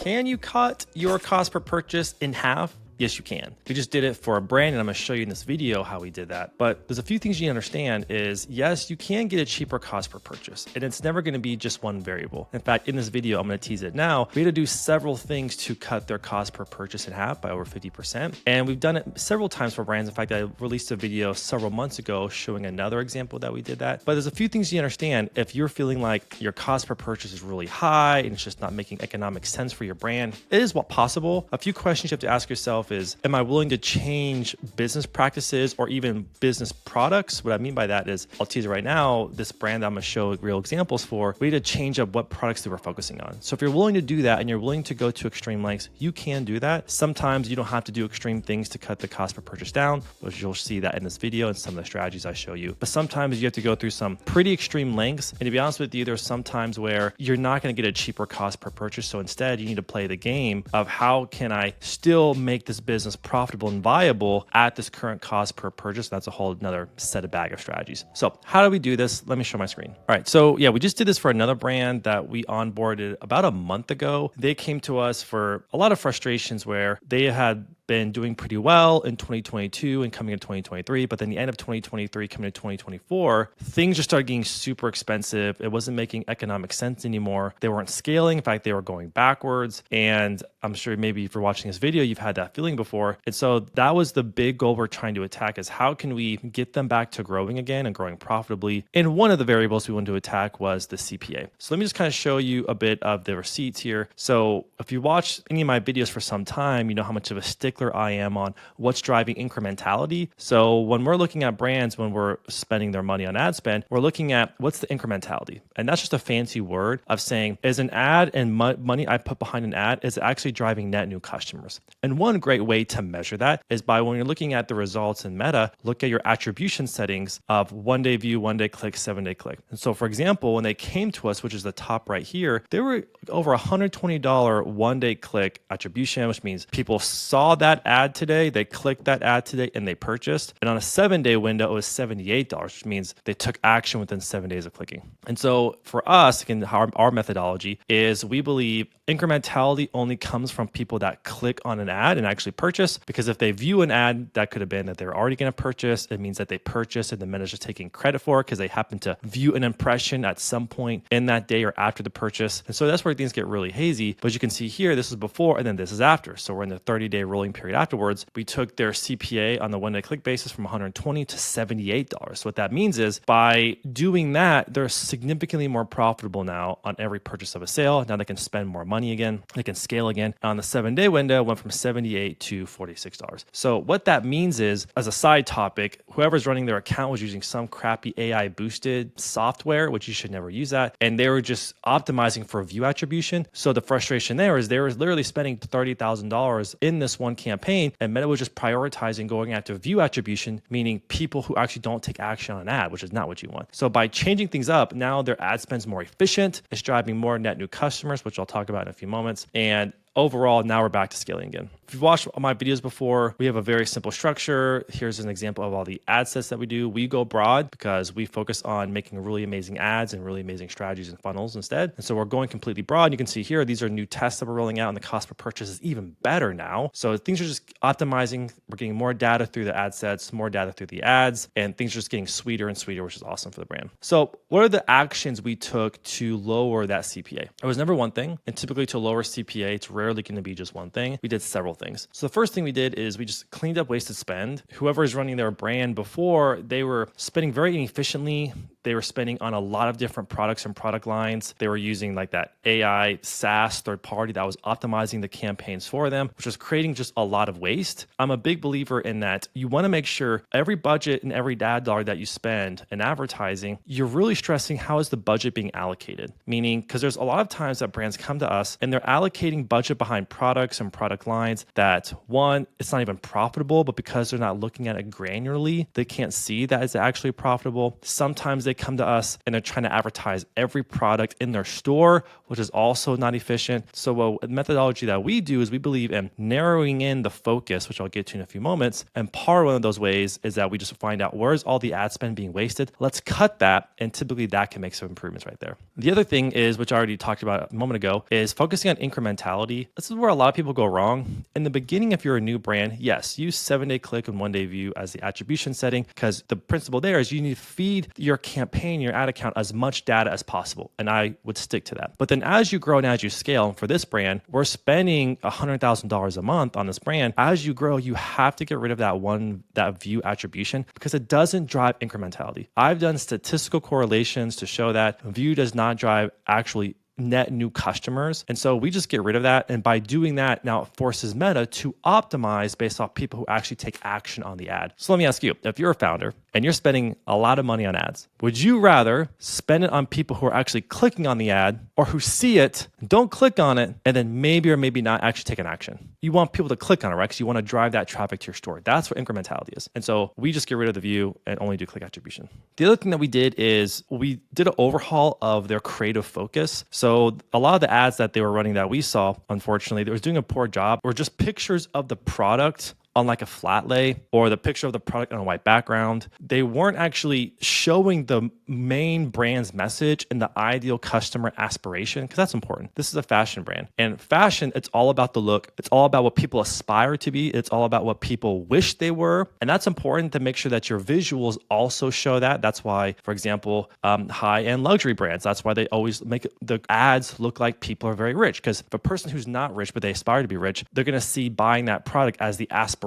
Can you cut your cost per purchase in half? Yes, you can. We just did it for a brand, and I'm going to show you in this video how we did that. But there's a few things you need to understand is, yes, you can get a cheaper cost per purchase, and it's never going to be just one variable. In fact, in this video, I'm going to tease it now. We had to do several things to cut their cost per purchase in half by over 50%. And we've done it several times for brands. In fact, I released a video several months ago showing another example that we did that. But there's a few things you understand. If you're feeling like your cost per purchase is really high and it's just not making economic sense for your brand, it is possible. A few questions you have to ask yourself is, am I willing to change business practices or even business products? What I mean by that is, I'll tease it right now, this brand that I'm gonna show real examples for, we had to change up what products they were focusing on. So if you're willing to do that and you're willing to go to extreme lengths, you can do that. Sometimes you don't have to do extreme things to cut the cost per purchase down, which you'll see that in this video and some of the strategies I show you. But sometimes you have to go through some pretty extreme lengths. And to be honest with you, there's some times where you're not gonna get a cheaper cost per purchase. So instead you need to play the game of how can I still make this business profitable and viable at this current cost per purchase. That's a whole another set of bag of strategies. So how do we do this? Let me show my screen. All right. So yeah, we just did this for another brand that we onboarded about a month ago. They came to us for a lot of frustrations where they had been doing pretty well in 2022 and coming into 2023, but then the end of 2023 coming to 2024, things just started getting super expensive. It wasn't making economic sense anymore. They weren't scaling. In fact, they were going backwards. And I'm sure maybe if you're watching this video, you've had that feeling before. And so that was the big goal we're trying to attack, is how can we get them back to growing again and growing profitably? And one of the variables we wanted to attack was the CPA. So let me just kind of show you a bit of the receipts here. So if you watch any of my videos for some time, you know how much of a stickler I am on what's driving incrementality. So when we're looking at brands, when we're spending their money on ad spend, we're looking at what's the incrementality. And that's just a fancy word of saying, is an ad and money I put behind an ad, is it actually driving net new customers? And one great way to measure that is by, when you're looking at the results in Meta, look at your attribution settings of 1-day view, 1-day click, 7-day click. And so for example, when they came to us, which is the top right here, they were over $120 1-day click attribution, which means people saw that ad today, they clicked that ad today, and they purchased. And on a 7-day window, it was $78, which means they took action within 7 days of clicking. And so for us, again, our methodology is, we believe incrementality only comes from people that click on an ad and actually purchase, because if they view an ad that could have been that they're already going to purchase, it means that they purchased and the manager's just taking credit for it because they happen to view an impression at some point in that day or after the purchase. And so that's where things get really hazy. But you can see here, this is before and then this is after. So we're in the 30-day rolling period afterwards. We took their CPA on the 1-day click basis from $120 to $78. So what that means is, by doing that, they're significantly more profitable now on every purchase of a sale. Now they can spend more money again. They can scale again. On the 7-day window, it went from $78 to $46. So what that means is, as a side topic, whoever's running their account was using some crappy AI boosted software, which you should never use that. And they were just optimizing for view attribution. So the frustration there is, they were literally spending $30,000 in this one campaign, and Meta was just prioritizing going after view attribution, meaning people who actually don't take action on an ad, which is not what you want. So by changing things up, now their ad spend's more efficient. It's driving more net new customers, which I'll talk about in a few moments. And overall, now we're back to scaling again. If you've watched my videos before, we have a very simple structure. Here's an example of all the ad sets that we do. We go broad because we focus on making really amazing ads and really amazing strategies and funnels instead. And so we're going completely broad. You can see here, these are new tests that we're rolling out, and the cost per purchase is even better now. So things are just optimizing. We're getting more data through the ad sets, more data through the ads, and things are just getting sweeter and sweeter, which is awesome for the brand. So what are the actions we took to lower that CPA? It was never one thing. And typically to lower CPA, it's rarely going to be just one thing. We did several things. So the first thing we did is we just cleaned up wasted spend. Whoever is running their brand before, they were spending very inefficiently. They were spending on a lot of different products and product lines. They were using like that AI SaaS third party that was optimizing the campaigns for them, which was creating just a lot of waste. I'm a big believer in that. You want to make sure every budget and every ad dollar that you spend in advertising, you're really stressing how is the budget being allocated. Meaning, because there's a lot of times that brands come to us and they're allocating budget behind products and product lines that, one, it's not even profitable, but because they're not looking at it granularly, they can't see that it's actually profitable. Sometimes they come to us and they're trying to advertise every product in their store, which is also not efficient. So a methodology that we do is we believe in narrowing in the focus, which I'll get to in a few moments. And part of one of those ways is that we just find out where's all the ad spend being wasted. Let's cut that. And typically that can make some improvements right there. The other thing is, which I already talked about a moment ago, is focusing on incrementality key. This is where a lot of people go wrong. In the beginning, if you're a new brand, yes, use 7-day click and 1-day view as the attribution setting, because the principle there is you need to feed your campaign, your ad account, as much data as possible. And I would stick to that. But then as you grow and as you scale, and for this brand, we're spending $100,000 a month on this brand. As you grow, you have to get rid of that view attribution because it doesn't drive incrementality. I've done statistical correlations to show that view does not drive actually net new customers. And so we just get rid of that. And by doing that, now it forces Meta to optimize based off people who actually take action on the ad. So let me ask you, if you're a founder and you're spending a lot of money on ads, would you rather spend it on people who are actually clicking on the ad or who see it, don't click on it, and then maybe or maybe not actually take an action? You want people to click on it, right? Because you want to drive that traffic to your store. That's what incrementality is. And so we just get rid of the view and only do click attribution. The other thing that we did is we did an overhaul of their creative focus. So a lot of the ads that they were running that we saw, unfortunately, they was doing a poor job, or just pictures of the product on like a flat lay or the picture of the product on a white background. They weren't actually showing the main brand's message and the ideal customer aspiration, because that's important. This is a fashion brand, and fashion, it's all about the look. It's all about what people aspire to be. It's all about what people wish they were. And that's important to make sure that your visuals also show that. That's why, for example, high-end luxury brands, that's why they always make the ads look like people are very rich. Because if a person who's not rich, but they aspire to be rich, they're going to see buying that product as the aspiration,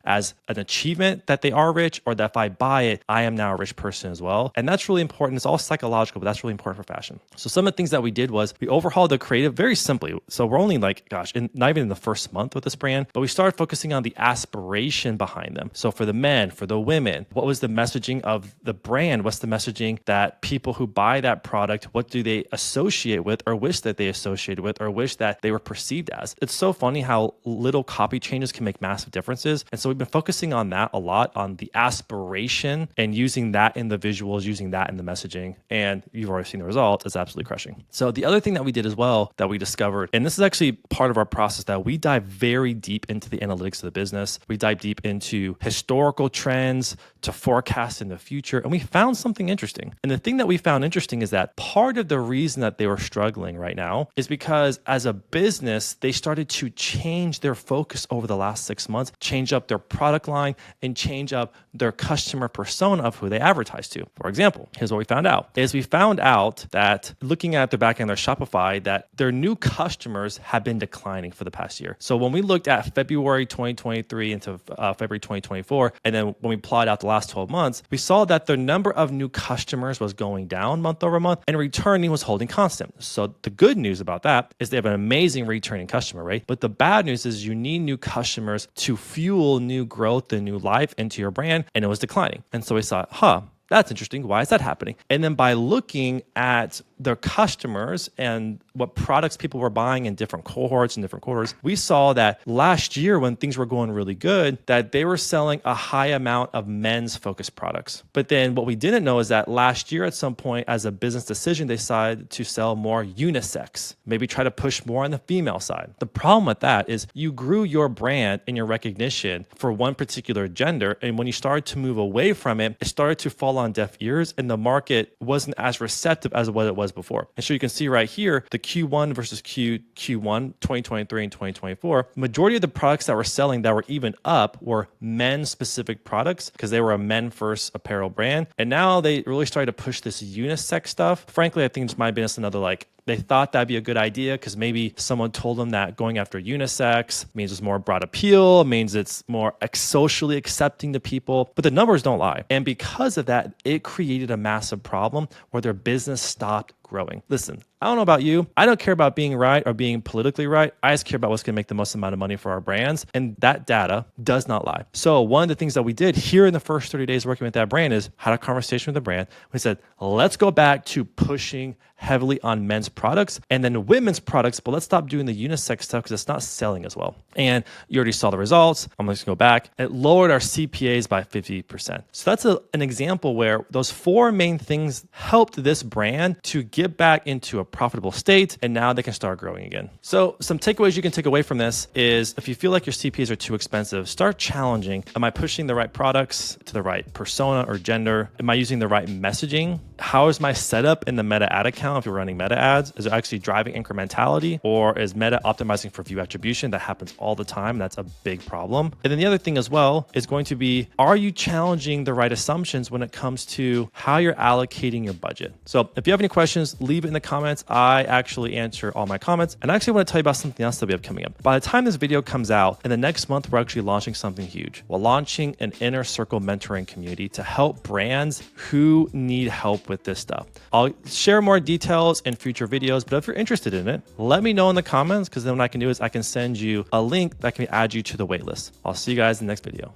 as an achievement that they are rich, or that if I buy it, I am now a rich person as well. And that's really important. It's all psychological, but that's really important for fashion. So some of the things that we did was we overhauled the creative very simply. So we're only not even in the first month with this brand, but we started focusing on the aspiration behind them. So for the men, for the women, what was the messaging of the brand? What's the messaging that people who buy that product, what do they associate with, or wish that they associated with, or wish that they were perceived as? It's so funny how little copy changes can make massive differences. And so we've been focusing on that a lot, on the aspiration, and using that in the visuals, using that in the messaging. And you've already seen the results. It's absolutely crushing. So the other thing that we did as well that we discovered, and this is actually part of our process, that we dive very deep into the analytics of the business. We dive deep into historical trends to forecast in the future. And we found something interesting. And the thing that we found interesting is that part of the reason that they were struggling right now is because as a business, they started to change their focus over the last 6 months, change up their product line, and change up their customer persona of who they advertise to. For example, here's what we found out. We found out that looking at their back end, their Shopify, that their new customers have been declining for the past year. So when we looked at February 2023 into February 2024, and then when we plotted out the last 12 months, we saw that the number of new customers was going down month over month, and returning was holding constant. So the good news about that is they have an amazing returning customer rate. But the bad news is you need new customers to fuel new growth and new life into your brand, and it was declining. And so we thought, that's interesting. Why is that happening? And then by looking at their customers and what products people were buying in different cohorts and different quarters, we saw that last year when things were going really good, that they were selling a high amount of men's focused products. But then what we didn't know is that last year at some point as a business decision, they decided to sell more unisex, maybe try to push more on the female side. The problem with that is you grew your brand and your recognition for one particular gender. And when you started to move away from it, it started to fall on deaf ears, and the market wasn't as receptive as what it was before. And so you can see right here, the Q1 versus Q1 2023 and 2024, majority of the products that were selling that were even up were men specific products because they were a men first apparel brand. And now they really started to push this unisex stuff. Frankly, I think this might have been just another they thought that'd be a good idea because maybe someone told them that going after unisex means it's more broad appeal, means it's more socially accepting to people, but the numbers don't lie. And because of that, it created a massive problem where their business stopped growing. Listen, I don't know about you. I don't care about being right or being politically right. I just care about what's going to make the most amount of money for our brands. And that data does not lie. So one of the things that we did here in the first 30 days working with that brand is had a conversation with the brand. We said, let's go back to pushing heavily on men's products and then women's products, but let's stop doing the unisex stuff because it's not selling as well. And you already saw the results. I'm just going to go back. It lowered our CPAs by 50%. So that's an example where those four main things helped this brand to get back into a profitable state, and now they can start growing again. So some takeaways you can take away from this is if you feel like your CPAs are too expensive, start challenging. Am I pushing the right products to the right persona or gender? Am I using the right messaging? how is my setup in the Meta ad account if you're running Meta ads? Is it actually driving incrementality, or is Meta optimizing for view attribution? That happens all the time. That's a big problem. And then the other thing as well is going to be, are you challenging the right assumptions when it comes to how you're allocating your budget? So if you have any questions, leave it in the comments. I actually answer all my comments. And I actually want to tell you about something else that we have coming up. By the time this video comes out, in the next month, we're actually launching something huge. We're launching an inner circle mentoring community to help brands who need help with this stuff. I'll share more details in future videos, but if you're interested in it, let me know in the comments, because then what I can do is I can send you a link that can add you to the waitlist. I'll see you guys in the next video.